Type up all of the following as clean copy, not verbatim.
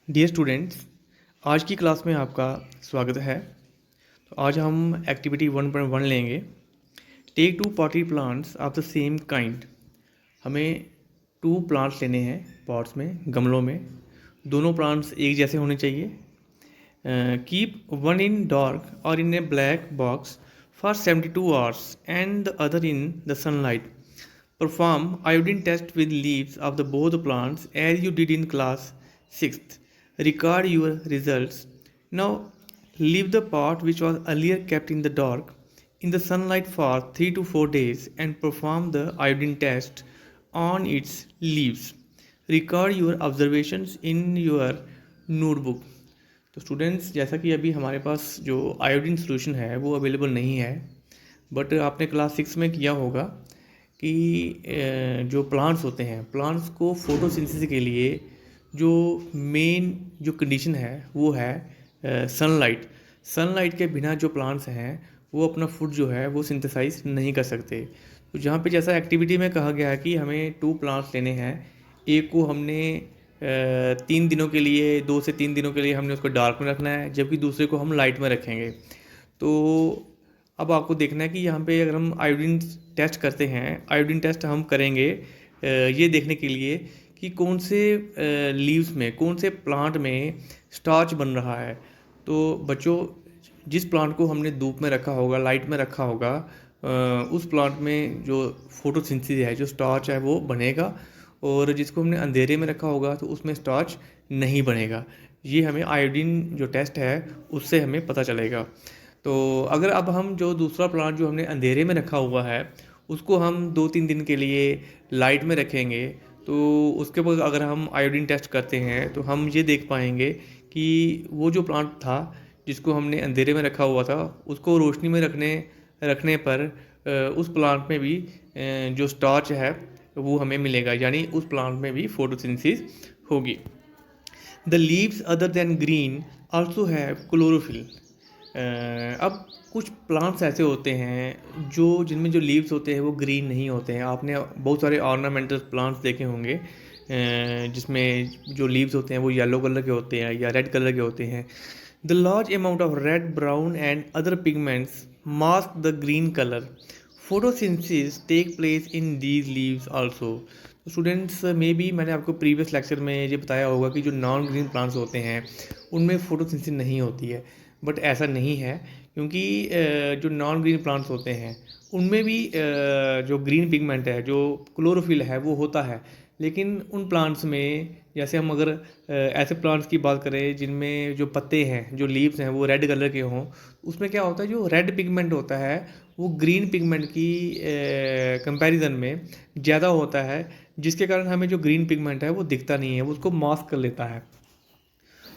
Dear students, आज की class में आपका स्वागत है। तो आज हम एक्टिविटी 1.1 लेंगे। Take two potty plants of the same kind. हमें 2 प्लांट्स लेने हैं पॉट्स में, गमलों में। दोनों प्लांट्स एक जैसे होने चाहिए। कीप वन इन डार्क और in a black box for 72 hours and the other in the sunlight. Perform iodine test with leaves of the both plants as you did in class 6th. Record your results. Now leave the pot which was earlier kept in the dark in the sunlight for 3 to 4 days and perform the iodine test on its leaves. Record your observations in your notebook. तो students, जैसा कि अभी हमारे पास जो iodine solution है वो available नहीं है, बट आपने क्लास 6 में किया होगा कि जो प्लांट्स होते हैं, प्लांट्स को फोटोसिंथेसिस के लिए जो मेन जो कंडीशन है वो है सनलाइट। सनलाइट के बिना जो प्लांट्स हैं वो अपना फूड जो है वो सिंथेसाइज नहीं कर सकते। तो जहाँ पे जैसा एक्टिविटी में कहा गया है कि हमें 2 प्लांट्स लेने हैं। एक को हमने 3 दिनों के लिए, 2 से 3 दिनों के लिए हमने उसको डार्क में रखना है, जबकि दूसरे को हम लाइट में रखेंगे। तो अब आपको देखना है कि यहाँ पे अगर हम आयोडीन टेस्ट करते हैं, आयोडीन टेस्ट हम करेंगे ये देखने के लिए कि कौन से लीव्स में, कौन से प्लांट में स्टार्च बन रहा है। तो बच्चों, जिस प्लांट को हमने धूप में रखा होगा, लाइट में रखा होगा, उस प्लांट में जो फोटोसिंथेसिस है, जो स्टार्च है वो बनेगा, और जिसको हमने अंधेरे में रखा होगा तो उसमें स्टार्च नहीं बनेगा। ये हमें आयोडीन जो टेस्ट है उससे हमें पता चलेगा। तो अगर अब हम जो दूसरा प्लांट जो हमने अंधेरे में रखा हुआ है उसको हम 2-3 दिन के लिए लाइट में रखेंगे, तो उसके बाद अगर हम आयोडीन टेस्ट करते हैं तो हम ये देख पाएंगे कि वो जो प्लांट था जिसको हमने अंधेरे में रखा हुआ था उसको रोशनी में रखने पर उस प्लांट में भी जो स्टार्च है वो हमें मिलेगा, यानी उस प्लांट में भी फोटोसिंथेसिस होगी। The leaves other than green also have chlorophyll. अब कुछ प्लांट्स ऐसे होते हैं जो जिनमें जो लीव्स होते हैं वो ग्रीन नहीं होते हैं। आपने बहुत सारे ऑर्नामेंटल प्लांट्स देखे होंगे जिसमें जो लीव्स होते हैं वो येलो कलर के होते हैं या रेड कलर के होते हैं। The large amount of red, brown and other pigments mask the green colour. Photosynthesis take place in these leaves also. Students, may be मैंने आपको प्रीवियस लेक्चर में ये बताया होगा कि जो नॉन ग्रीन प्लांट्स होते हैं उनमें फोटोसिंथेसिस नहीं होती है, बट ऐसा नहीं है, क्योंकि जो नॉन ग्रीन प्लांट्स होते हैं उनमें भी जो ग्रीन पिगमेंट है, जो क्लोरोफिल है वो होता है। लेकिन उन प्लांट्स में, जैसे हम अगर ऐसे प्लांट्स की बात करें जिनमें जो पत्ते हैं, जो लीव्स हैं वो रेड कलर के हों, उसमें क्या होता है, जो रेड पिगमेंट होता है वो ग्रीन पिगमेंट की कंपैरिजन में ज़्यादा होता है, जिसके कारण हमें जो ग्रीन पिगमेंट है वो दिखता नहीं है, वो उसको मास्क कर लेता है।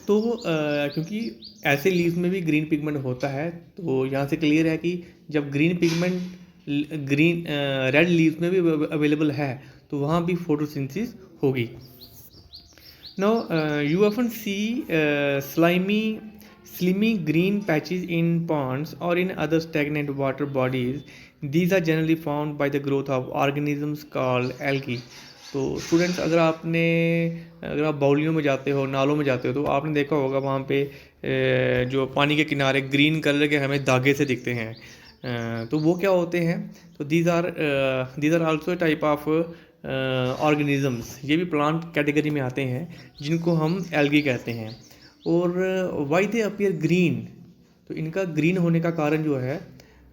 तो क्योंकि ऐसे लीव्स में भी ग्रीन पिगमेंट होता है, तो यहाँ से क्लियर है कि जब green pigment green red leaves में भी अवेलेबल है तो वहाँ भी फोटोसिंथेसिस होगी। Now, you often see slimy green patches in ponds or in other stagnant water bodies. These are generally found by the growth of organisms called algae. तो students, अगर आप बाउलियों में जाते हो, नालों में जाते हो, तो आपने देखा होगा वहाँ पे जो पानी के किनारे ग्रीन कलर के हमें धागे से दिखते हैं। तो वो क्या होते हैं? तो these are also type of organisms. ये भी प्लांट कैटेगरी में आते हैं जिनको हम एल्गी कहते हैं। और वाई दे अपीयर ग्रीन, तो इनका ग्रीन होने का कारण जो है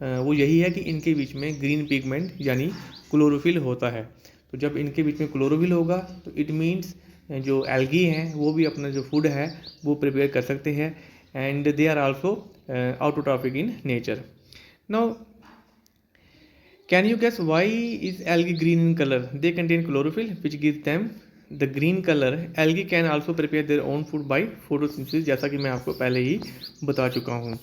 वो यही है कि इनके बीच में ग्रीन पिगमेंट यानी क्लोरोफिल होता है। तो जब इनके बीच में क्लोरोफिल होगा तो इट मीन्स जो एल्गी हैं वो भी अपना जो फूड है वो प्रिपेयर कर सकते हैं, and they are also autotrophic in nature. Now, can you guess why is algae green in color? They contain chlorophyll which gives them the green color. Algae can also prepare their own food by photosynthesis, जैसा कि मैं आपको पहले ही बता चुका हूँ।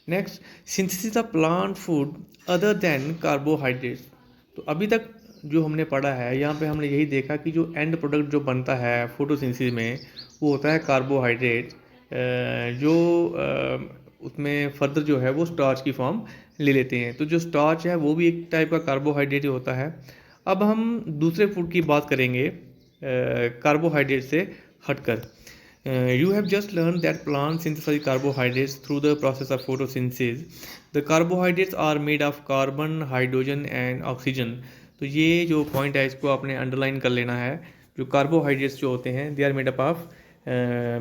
Next, synthesis of plant food other than carbohydrates. तो अभी तक जो हमने पढ़ा है, यहाँ पे हमने यही देखा कि जो एंड प्रोडक्ट जो बनता है फोटोसिंथेसिस में वो होता है कार्बोहाइड्रेट, जो उसमें फर्दर जो है वो स्टार्च की फॉर्म ले लेते हैं। तो जो स्टार्च है वो भी एक टाइप का कार्बोहाइड्रेट ही होता है। अब हम दूसरे फूड की बात करेंगे कार्बोहाइड्रेट से हटकर। You have just learned that plants synthesize carbohydrates through the process of photosynthesis. The carbohydrates are made of carbon, hydrogen and oxygen. तो ये जो पॉइंट है इसको आपने अंडरलाइन कर लेना है. जो कार्बोहाइड्रेट्स जो होते हैं they are made up of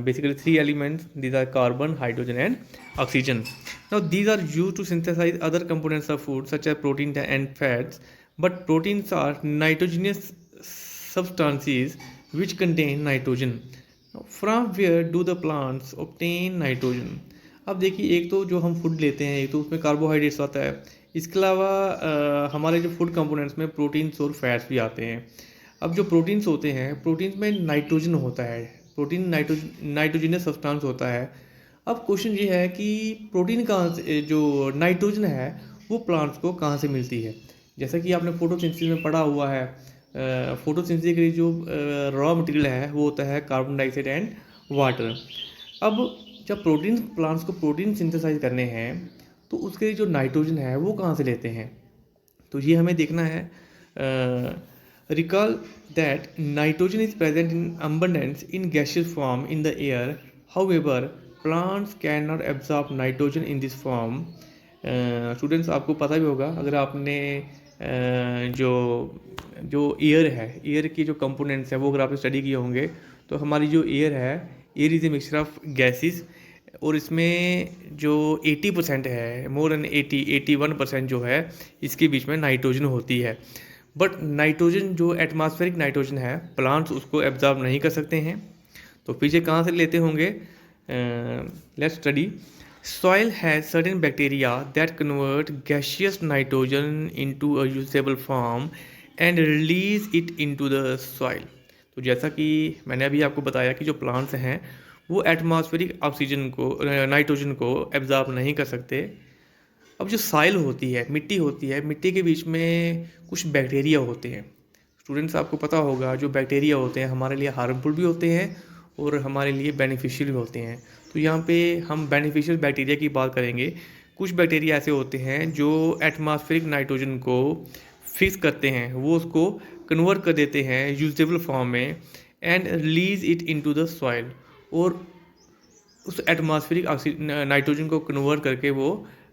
basically three elements. These are carbon, hydrogen and oxygen. Now these are used to synthesize other components of food such as protein and fats. But proteins are nitrogenous substances which contain nitrogen. From where do the plants obtain nitrogen. अब देखिए, एक तो जो हम food लेते हैं एक तो उसमें कार्बोहाइड्रेट्स आता है, इसके अलावा हमारे जो फूड कंपोनेंट्स में प्रोटीन्स और फैट्स भी आते हैं. अब जो प्रोटीन्स होते हैं, प्रोटीन्स में नाइट्रोजन होता है, प्रोटीन नाइट्रोजनस सब्सटेंस होता है. अब क्वेश्चन ये है कि प्रोटीन कहाँ से, जो नाइट्रोजन है वो प्लांट्स को कहाँ से मिलती है. जैसा कि आपने फोटोसिंथेसिस में पढ़ा हुआ है, फोटोसिंथेसिस के लिए जो रॉ मटेरियल है वो होता है कार्बन डाइऑक्साइड एंड वाटर. अब जब प्रोटीन प्लांट्स को प्रोटीन सिंथेसाइज करने हैं तो उसके लिए जो नाइट्रोजन है वो कहाँ से लेते हैं, तो ये हमें देखना है. Recall that nitrogen is present in abundance in gaseous form in the air. However plants can not absorb nitrogen in this form. Students, आपको पता भी होगा, अगर आपने जो एयर है, एयर की जो कंपोनेंट्स हैं वो अगर आपने स्टडी किए होंगे तो हमारी जो एयर है, air is a mixture of gases, और इसमें जो 80% है, मोर देन 81% जो है इसके बीच में नाइट्रोजन होती है. बट नाइट्रोजन जो एटमॉस्फेरिक नाइट्रोजन है प्लांट्स उसको एब्जॉर्ब नहीं कर सकते हैं. तो पीछे कहाँ से लेते होंगे, let's study. Soil has certain bacteria that convert gaseous nitrogen into a usable form and release it into the soil. तो जैसा कि मैंने अभी आपको बताया कि जो प्लांट्स हैं वो एटमॉस्फेरिक ऑक्सीजन को, नाइट्रोजन को एब्जॉर्ब नहीं कर सकते. अब जो सॉइल होती है, मिट्टी होती है, मिट्टी के बीच में कुछ बैक्टीरिया होते हैं. स्टूडेंट्स, आपको पता होगा जो बैक्टीरिया होते हैं हमारे लिए हार्मफुल भी होते हैं और हमारे लिए बेनिफिशियल भी होते हैं. तो यहाँ पे हम बेनिफिशियल बैक्टीरिया की बात करेंगे. कुछ बैक्टीरिया ऐसे होते हैं जो एटमॉस्फेरिक नाइट्रोजन को फिक्स करते हैं, वो उसको कन्वर्ट कर देते हैं यूजेबल फॉर्म में and release it into the soil, और उस एटमॉस्फेरिक नाइट्रोजन को कन्वर्ट करके वो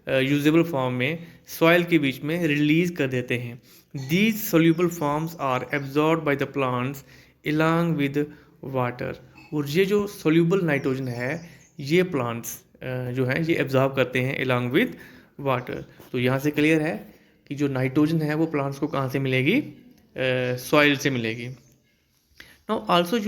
यूजेबल फॉर्म में सॉइल के बीच में रिलीज कर देते हैं. These soluble forms are absorb by the plants along with water. और ये जो सोल्यूबल नाइट्रोजन है ये प्लांट्स जो हैं ये एब्जॉर्ब करते हैं अलॉन्ग विद वाटर. तो यहाँ से क्लियर है कि जो नाइट्रोजन है वो प्लांट्स को कहाँ से मिलेगी, सॉइल से मिलेगी. Now also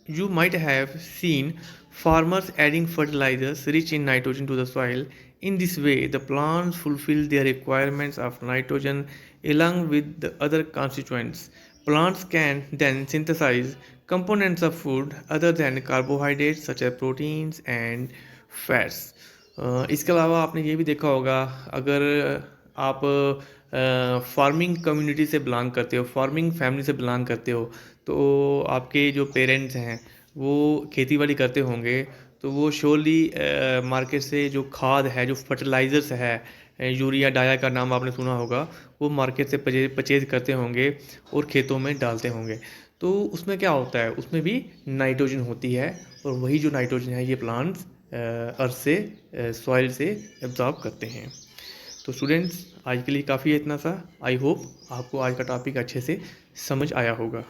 you might have seen farmers adding fertilizers rich in nitrogen to the soil. In this way the plants fulfill their requirements of nitrogen along with the other constituents. Plants can then synthesize components of food other than carbohydrates such as proteins and fats. इसके अलावा आपने ये भी देखा होगा, अगर आप farming community से बिलोंग करते हो, फार्मिंग फैमिली से बिलोंग करते हो, तो आपके जो पेरेंट्स हैं वो खेती बाड़ी करते होंगे, तो वो श्योरली मार्केट से जो खाद है, जो फर्टिलाइज़र्स है, यूरिया डाया का नाम आपने सुना होगा, वो मार्केट से परचेज करते होंगे और खेतों में डालते होंगे. तो उसमें क्या होता है, उसमें भी नाइट्रोजन होती है, और वही जो नाइट्रोजन है ये प्लांट्स अर्थ से, सॉइल से एब्जॉर्ब करते हैं. तो स्टूडेंट्स, आज के लिए काफ़ी है इतना सा. आई होप आपको आज का टॉपिक अच्छे से समझ आया होगा.